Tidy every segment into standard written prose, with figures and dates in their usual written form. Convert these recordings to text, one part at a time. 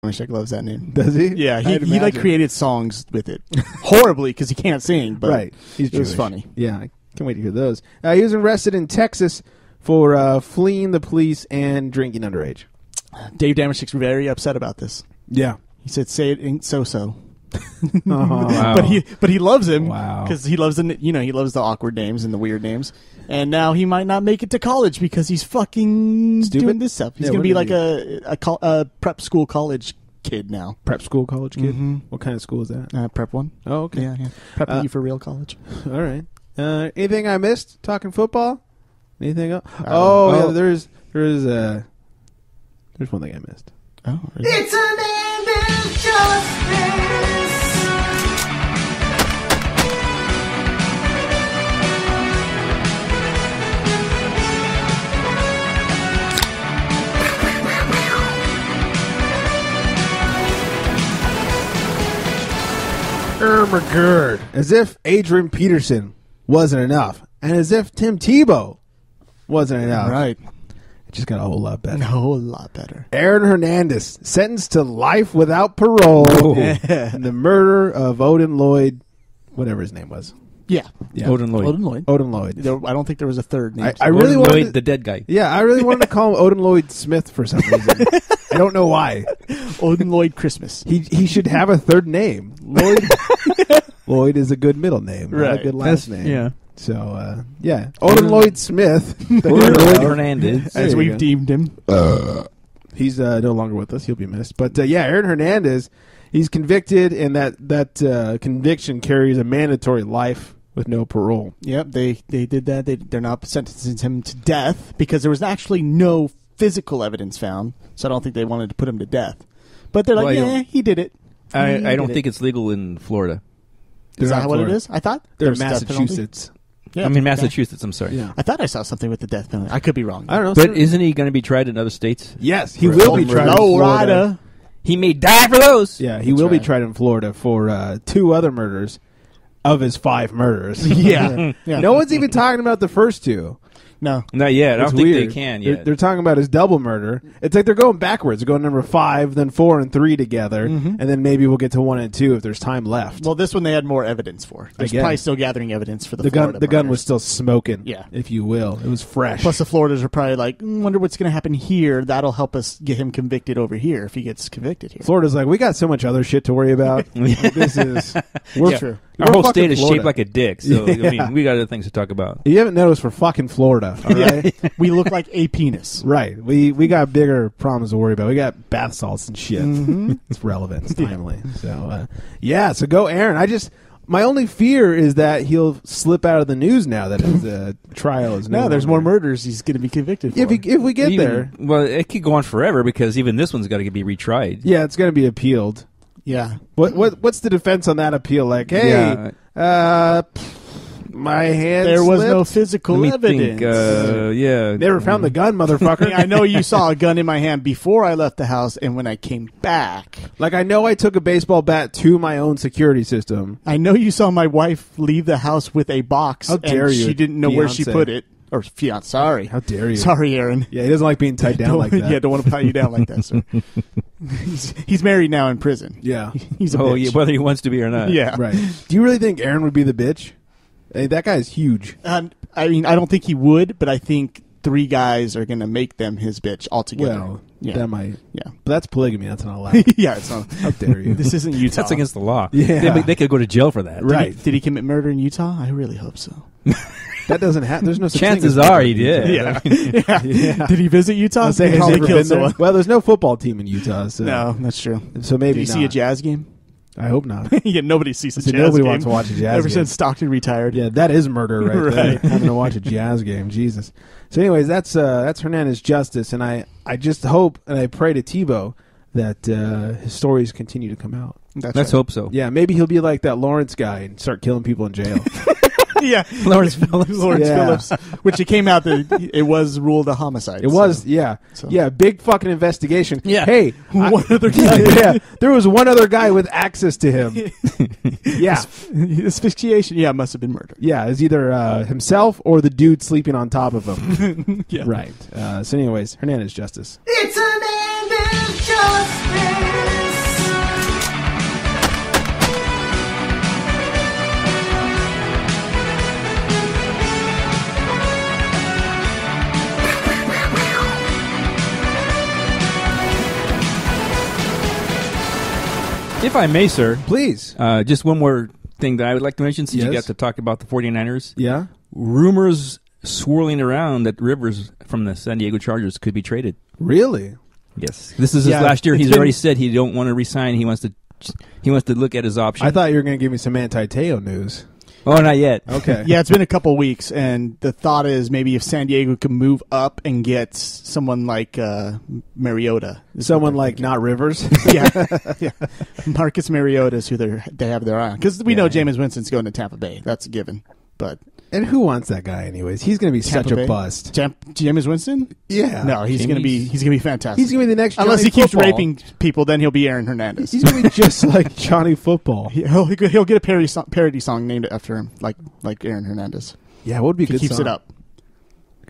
Damashek loves that name. Does he? Yeah, he like created songs with it. Horribly, because he can't sing, but right. It was funny. Yeah, I can't wait to hear those. He was arrested in Texas for fleeing the police and drinking underage. Dave Damashek's very upset about this. Yeah. He said, "Say it ain't so." Wow. But he loves him Wow. because he loves he loves the awkward names and the weird names. And now he might not make it to college because he's fucking doing this stuff. He's going to be like a prep school college kid now. Prep school college kid? Mm-hmm. What kind of school is that? Prep 1. Oh, okay. Yeah. Prepping you for real college. All right. Anything I missed talking football? Anything else? Yeah, there's one thing I missed. Oh, really? It's an end of justice. Ermagerd. As if Adrian Peterson wasn't enough, and as if Tim Tebow wasn't enough. Right. It just got a whole lot better. A whole lot better. Aaron Hernandez sentenced to life without parole in the murder of Odin Lloyd, whatever his name was. Yeah. Odin Lloyd. Odin Lloyd. I don't think there was a third name. I really Odin wanted Lloyd, the dead guy. Yeah, I really wanted to call him Odin Lloyd Smith for some reason. I don't know why. Odin Lloyd Christmas. He should have a third name. Lloyd is a good middle name, not a good last name. Yeah. So, Odin Lloyd Smith. Odin Lloyd Hernandez. As we've deemed him. He's no longer with us. He'll be missed. But, Aaron Hernandez, he's convicted, and that conviction carries a mandatory life with no parole. Yep, they did that. They're not sentencing him to death because there was actually no physical evidence found, so I don't think they wanted to put him to death. But they're like, he did it. I don't think it's legal in Florida. Is that what it is? I thought they're there was Massachusetts. Yeah, Massachusetts. I'm sorry. Yeah. I thought I saw something with the death penalty. I could be wrong. I don't know. But isn't he going to be tried in other states? Yes, he will be tried in Florida. He may die for those. Yeah, he will be tried in Florida for 2 other murders of his 5 murders. Yeah. No one's even talking about the first 2. No. Not yet. I It's don't think weird. they can yet. They're talking about his double murder. It's like they're going backwards. They're going number 5, then 4 and 3 together, and then maybe we'll get to 1 and 2 if there's time left. Well, this one they had more evidence for. There's probably still gathering evidence for the Florida gun. The gun murders. was still smoking, Yeah. if you will. It was fresh. Plus, the Floridas are probably like, wonder what's going to happen here. That'll help us get him convicted over here if he gets convicted here. Florida's like, we got so much other shit to worry about. This is True. Our whole state is Florida. shaped like a dick, so I mean, we got other things to talk about. You haven't noticed we're fucking Florida, all right? We look like a penis. Right. We got bigger problems to worry about. We got bath salts and shit. It's relevant. It's timely. So, so go Aaron. My only fear is that he'll slip out of the news now that his trial is No, there's more murders he's going to be convicted for. If we get there. Well, it could go on forever because even this one's got to be retried. Yeah, it's going to be appealed. Yeah. What's the defense on that appeal? Like, hey, my hand There was slipped. no physical Let me evidence. think, Never found the gun, motherfucker. I know you saw a gun in my hand before I left the house and when I came back. Like, I know I took a baseball bat to my own security system. I know you saw my wife leave the house with a box. How dare and you, she didn't know where she fiancé. put it. Or fiance. Sorry. How dare you? Sorry, Aaron. Yeah, he doesn't like being tied down like that. Yeah, don't want to tie you down like that, sir. He's married now in prison. Yeah. He's a bitch. Yeah, whether he wants to be or not. Yeah. Right. Do you really think Aaron would be the bitch? Hey, that guy's huge. I mean, I don't think he would, but I think 3 guys are going to make them his bitch altogether. Well, yeah. that might. Yeah. But that's polygamy. That's not allowed. Yeah, it's not. How dare you? This isn't Utah. That's against the law. Yeah. They could go to jail for that. Right. Did he commit murder in Utah? I really hope so. That doesn't happen. There's no such Chances thing as are he did. Yeah. Yeah. Did he visit Utah? I'll say He has probably never killed been there. someone. Well, there's no football team in Utah, so No, that's true. so maybe Did you see a Jazz game? I hope not. Yeah, nobody sees a See, Jazz nobody game. wants to watch a Jazz Ever game. since Stockton retired. Yeah, that is murder right there. Right. Having to watch a Jazz game, Jesus. So, anyways, that's Hernandez justice, and I just hope and I pray to Tebow that his stories continue to come out. Let's hope so. Yeah, maybe he'll be like that Lawrence guy and start killing people in jail. Yeah, Lawrence Phillips. Phillips, which it came out that it was ruled a homicide. It was, yeah. So. Yeah, big fucking investigation. Yeah. Hey, One other guy. yeah, there was one other guy with access to him. Yeah. Asphyxiation. Yeah, it must have been murder. Yeah, it's either himself or the dude sleeping on top of him. Yeah. Right. So anyways, Hernandez justice. It's an end of justice. If I may, sir, Please. just one more thing that I would like to mention since you Yes. got to talk about the 49ers. Yeah. Rumors swirling around that Rivers from the San Diego Chargers could be traded. Really? Yes. This is his Yeah, last year. it's He's been- already said he don't want to resign. He wants to look at his options. I thought you were going to give me some anti-Teo news. Oh, not yet. Okay. Yeah, it's been a couple weeks, and the thought is maybe if San Diego could move up and get someone like Mariota. Someone like not Rivers. yeah, yeah. Marcus Mariota is who they have their eye on. Because we know Jameis Winston's going to Tampa Bay. That's a given. But And who wants that guy anyways? He's going to be Tampa such a Bay? bust. Jameis Winston? Yeah. No, he's going to be fantastic. He's going to be the next Unless Johnny he keeps Football. raping people, then he'll be Aaron Hernandez. He's going to be just like Johnny Football. He'll get a parody song named after him, like Aaron Hernandez. Yeah, what would be a If he good keeps song? it up.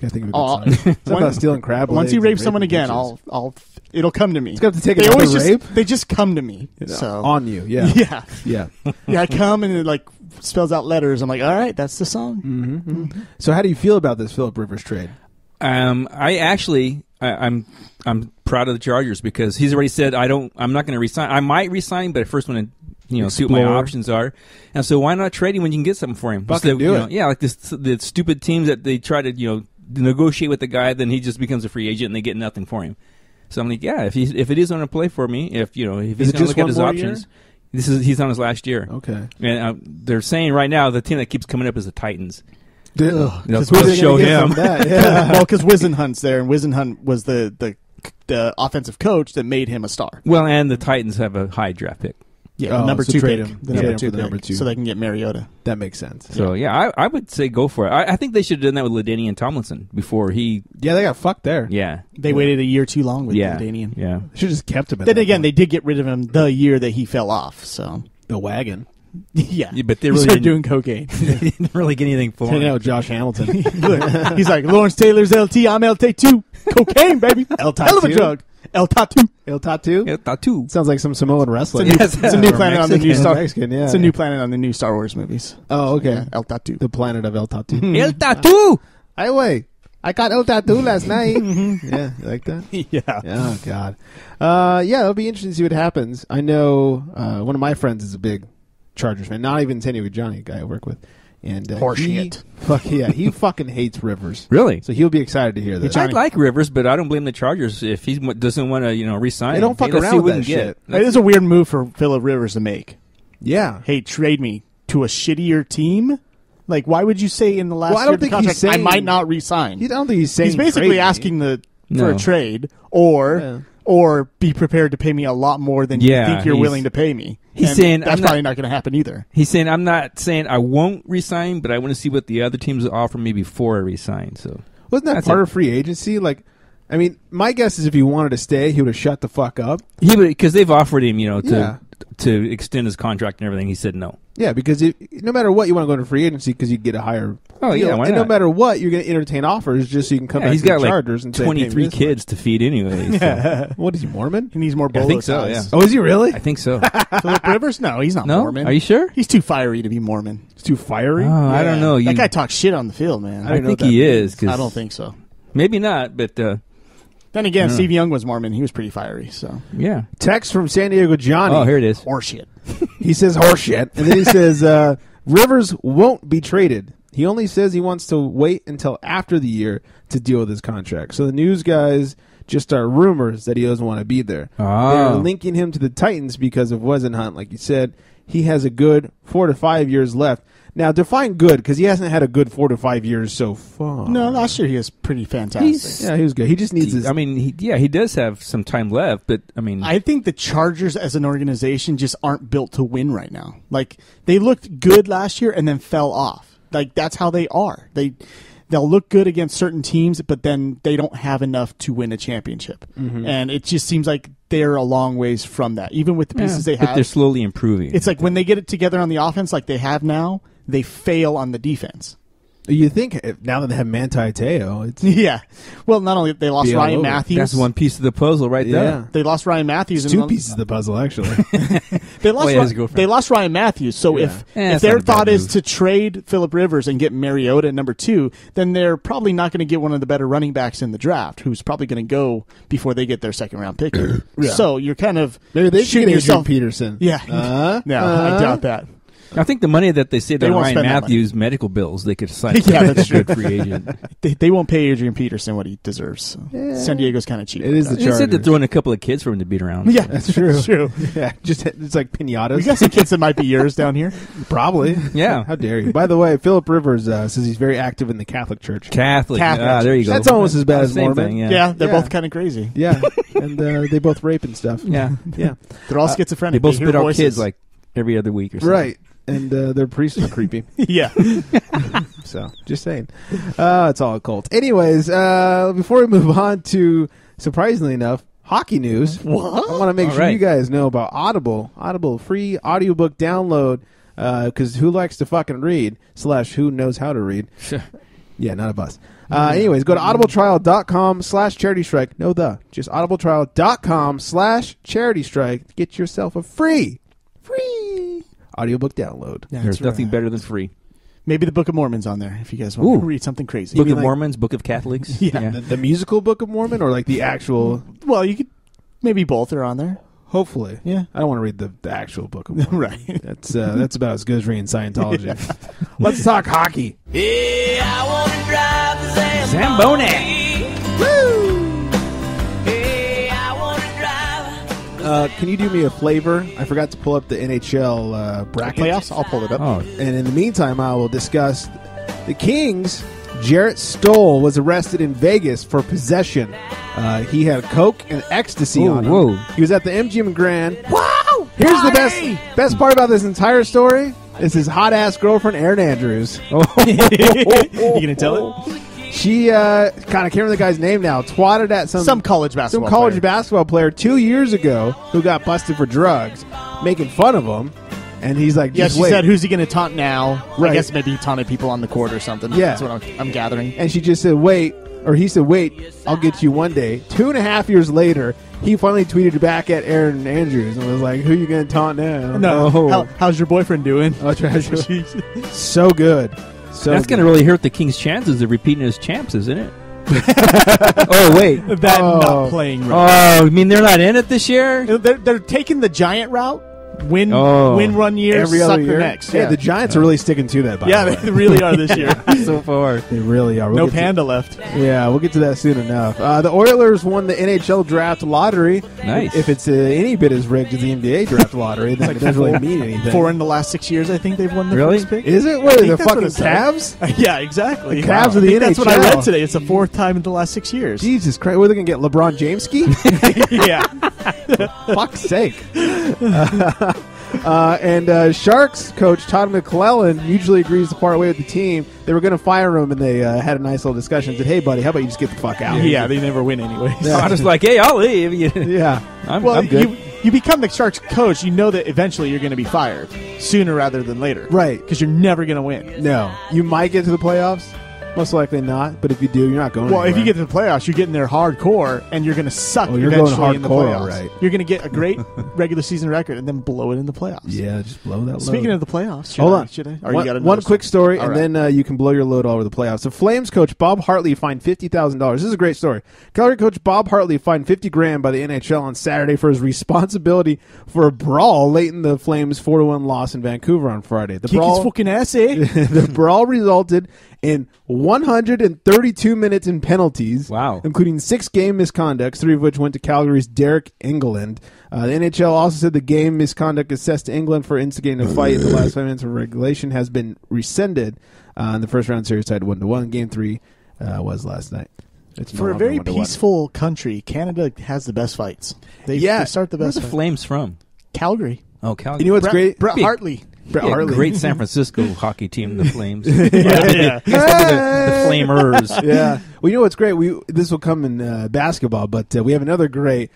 I think of a good Oh, song. Something about stealing crab Once he legs rapes and someone raping again, bitches. it'll come to me. It's going to have to take They another always rape they just come to me. So on you. Yeah. yeah, Yeah. yeah. I come and it like spells out letters. I'm like, all right, that's the song. Mm-hmm. So how do you feel about this Phillip Rivers trade? I'm proud of the Chargers because he's already said I'm not going to resign. I might resign, but I first want to see what my Explore. options are. And so why not trade him when you can get something for him? Fucking do it. Yeah, like the stupid teams that they try to negotiate with the guy, then he just becomes a free agent and they get nothing for him. So I'm like, yeah, if it is going to play for me, if he's going to just look at one his more options, he's on his last year. Okay. And they're saying right now the team that keeps coming up is the Titans. Ugh. Let's Who are they show gonna get him. from that? Yeah. Well, because Wisenhunt's there, and Wisenhunt was the offensive coach that made him a star. Well, and the Titans have a high draft pick. Yeah, Oh, number so two trade pick. him. The Trade number him two for the pick, number two. so they can get Mariota. That makes sense. So I would say go for it. I think they should have done that with LaDainian Tomlinson before he. Yeah, they got fucked there. Yeah, They waited a year too long with yeah, Danian. yeah. Should have just kept him. At Then that again, point. they did get rid of him the year that he fell off. So the wagon. yeah, Yeah, but they he really started didn't- doing cocaine. They didn't really get anything for Hanging him. out with Josh Hamilton. He's like Lawrence Taylor's LT. I'm LT2. Cocaine, baby. El Hell of a Tatu? drug. El Tatu. El Tatu. Yeah, tattoo. Sounds like some Samoan wrestler. It's a new planet on the new Mexican. Star. Mexican, yeah. It's a new planet on the new Star Wars movies. Oh, okay. Yeah, El Tatu. The planet of El Tatu. El tattoo. Highway. I got El Tatu last night. Yeah, you like that? Yeah. Oh God. Yeah, it'll be interesting to see what happens. I know one of my friends is a big Chargers fan. Not even San Diego Johnny, a guy I work with. And Horseshit. He fucking hates Rivers. Really? So he'll be excited to hear this. I like Rivers, but I don't blame the Chargers if he doesn't want to resign. They don't fuck Let's around see with what that we can shit. It is a weird move for Phillip Rivers to make. Yeah. Hey, trade me to a shittier team? Like, why would you say in the last Well, I year don't of the think he's contract, I saying- might not resign? I don't think he's saying He's basically trade me. asking for No. a trade or Yeah. or be prepared to pay me a lot more than you Yeah, think you're he's- willing to pay me. he's And saying, that's I'm probably not going to happen either. He's saying I'm not saying I won't resign, but I want to see what the other teams offer me before I resign. So Wasn't that That's part it. of free agency? Like, I mean, my guess is if he wanted to stay, he would have shut the fuck up. he would because they've offered him Yeah. to extend his contract and everything. He said no. Yeah, because no matter what, you want to go into free agency because you get a higher. Oh, deal. yeah, why and no not? matter what, you're going to entertain offers just so you can come Yeah, back he's to got the Chargers like and say, "Pay me 23 this kids to feed anyway. So. much." What is he, Mormon? He needs more bolo I think so, ties. Oh, is he really? I think so. Phillip Rivers? No, he's not No? Mormon. Are you sure? He's too fiery to be Mormon. He's too fiery. Oh, I don't know. That guy talks shit on the field, man. I I don't know think what that he means. is. 'Cause I don't think so. maybe not, but Then again, Yeah. Steve Young was Mormon. He was pretty fiery, so. yeah. Text from San Diego Johnny. Oh, here it is. Horseshit. He says horseshit, and then he says Rivers won't be traded. He only says he wants to wait until after the year to deal with his contract. So the news guys just are rumors that he doesn't want to be there. Oh. They're linking him to the Titans because of Wisenhunt. Like you said, he has a good 4 to 5 years left. Now, define good, because he hasn't had a good 4 to 5 years so far. No, last year he was pretty fantastic. Yeah, he was good. He just needs his... I mean, he does have some time left, but I mean, I think the Chargers as an organization just aren't built to win right now. Like, they looked good last year and then fell off. Like, that's how they are. They'll look good against certain teams, but then they don't have enough to win a championship. And it just seems like they're a long ways from that. Even with the pieces they but have, they're slowly improving. it's like when they get it together on the offense like they have now, they fail on the defense. You think now that they have Manti Te'o, it's Yeah. Well, not only they lost Be all Ryan over. Matthews. That's one piece of the puzzle right there. yeah. They lost Ryan Matthews. It's and two pieces of the puzzle, actually. They lost. Oh, yeah, his girlfriend. They lost Ryan Matthews. So Yeah. if that's their not a bad thought is move. to trade Phillip Rivers and get Mariota at number 2, then they're probably not going to get one of the better running backs in the draft, who's probably going to go before they get their second round pick. Yeah. So you're kind of Maybe they should shooting get Adrian yourself. Peterson. Yeah. No, I doubt that. I think the money that they saved They on won't Ryan spend that Matthews' medical bills, they could sign Yeah, that's a good free agent. They won't pay Adrian Peterson what he deserves. So. San Diego's kind of cheap. It is the They said they're Chargers. throwing a couple of kids for him to beat around. Yeah, That's true. That's true. Yeah, just it's like pinatas. We got some kids that might be yours down here. Probably. Yeah. How dare you? By the way, Phillip Rivers says he's very active in the Catholic Church. Catholic. Catholic. There you go. That's almost as bad as Same Mormon. thing, Yeah, they're Yeah. both kind of crazy. Yeah, and they both rape and stuff. Yeah. Yeah. They're all schizophrenic. They both hear spit out voices. kids like every other week or something. Right. And their priests are creepy. Yeah. So, just saying. It's all a cult. Anyways, before we move on to, surprisingly enough, hockey news, I want to make All sure right. you guys know about Audible. Audible, free audiobook download, because who likes to fucking read, / who knows how to read. Sure. Yeah, none of us. Anyways, go to audibletrial.com/charitystrike. No, just audibletrial.com/charitystrike. Get yourself a free audiobook download. Yeah, There's that's nothing right. better than free. Maybe the Book of Mormon's on there if you guys want to Ooh. read something crazy. Book mean of like- Mormons, Book of Catholics. Yeah. The musical Book of Mormon, or like the actual? Well, you could maybe both are on there. Hopefully, Yeah. I don't want to read the actual Book of Mormon. Right. That's about as good as reading Scientology. Let's talk hockey. Hey, I wanna drive the Zamboni. Hey, I wanna drive. Can you do me a flavor? I forgot to pull up the NHL bracket. Playoffs, I'll pull it up. Oh, And in the meantime, I will discuss the Kings. Jarrett Stoll was arrested in Vegas for possession. He had coke and ecstasy on him. whoa. He was at the MGM Grand. Wow! Here's the best part about this entire story is his hot ass girlfriend, Erin Andrews. You gonna tell it? She kind of can't remember the guy's name now. Twatted at Some college basketball. some college player. basketball player 2 years ago who got busted for drugs, making fun of him. And he's like, Yeah, just she wait. said, "Who's he gonna taunt now?" Right. I guess maybe he taunted people on the court or something. Yeah. That's what I'm gathering. And she just said, wait. Or he said, wait, I'll get you one day. 2.5 years later, he finally tweeted back at Erin Andrews and was like, who you going to taunt now? No, Oh. how's your boyfriend doing? Oh, treasure. So good. So That's going to good. really hurt the Kings' chances of repeating as champs, isn't it? Oh, wait. That Oh. not playing right. Oh, you mean they're not in it this year? They're taking the giant route. Win Oh. one year, every suck other the year. next. Yeah, the Giants are really sticking to that, by yeah, the way. they really are this year. So far. They really are. We'll No get to- panda left. Yeah, we'll get to that soon enough. The Oilers won the NHL draft lottery. Nice. If it's any bit as rigged as the NBA draft lottery, then it doesn't really mean anything. 4 in the last 6 years, I think they've won the Really? first pick. Is it? What, I think the that's what fucking it says. Cavs? Yeah, exactly. The Cavs I of the think that's what I NHL. read today. It's the 4th time in the last 6 years. Jesus Christ. What are they going to get? LeBron James ski? yeah. Fuck's sake. And Sharks coach Todd McClellan usually agrees to part way with the team. They were going to fire him, and they had a nice little discussion. Said, hey, buddy, how about you just get the fuck out? Yeah, they never win anyways. Yeah. I'm just like, hey, I'll leave. Yeah. I'm Well, good. you become the Sharks coach, you know that eventually you're going to be fired sooner rather than later. Right. Because you're never going to win. No. You might get to the playoffs. Most likely not. But if you do, you're not going Well, if anywhere. you get to the playoffs, you're getting there hardcore, and you're going to suck Oh, you're going eventually in the hardcore, playoffs. right. You're going to get a great regular season record and then blow it in the playoffs. Yeah, just blow that load. Speaking of the playoffs, should Hold I- on. Should I? Or One, you got one quick story, All and then you can blow your load all over the playoffs. The Flames coach Bob Hartley fined $50,000. This is a great story. Calgary coach Bob Hartley fined $50,000 by the NHL on Saturday for his responsibility for a brawl late in the Flames' 4-1 loss in Vancouver on Friday. The Kick his brawl, fucking ass, eh? the brawl resulted in 132 minutes in penalties. Wow. Including 6 game misconducts, 3 of which went to Calgary's Derek England. The NHL also said the game misconduct assessed to England for instigating a fight in the last 5 minutes of regulation has been rescinded. In the first round series tied 1-1. Game 3 was last night. It's no For a longer very 1-1. peaceful country, Canada has the best fights. They start the Where's best the fight. Flames from? Calgary. Oh, Calgary. You know what's great? Brett Big. Hartley. Brett Yeah, Hartley. great San Francisco hockey team, the Flames. Yeah. The Flamers. Yeah. Well, you know what's great? This will come in basketball, but we have another great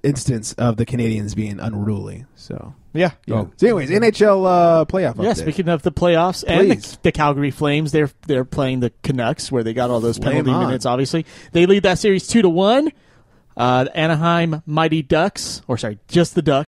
instance of the Canadians being unruly. So. Yeah. Yeah. So, anyways, NHL playoff update. Yeah, speaking of the playoffs and Please. the Calgary Flames, they're playing the Canucks, where they got all those Flame penalty on. minutes. Obviously, they lead that series 2-1. Anaheim Mighty Ducks, just the Ducks.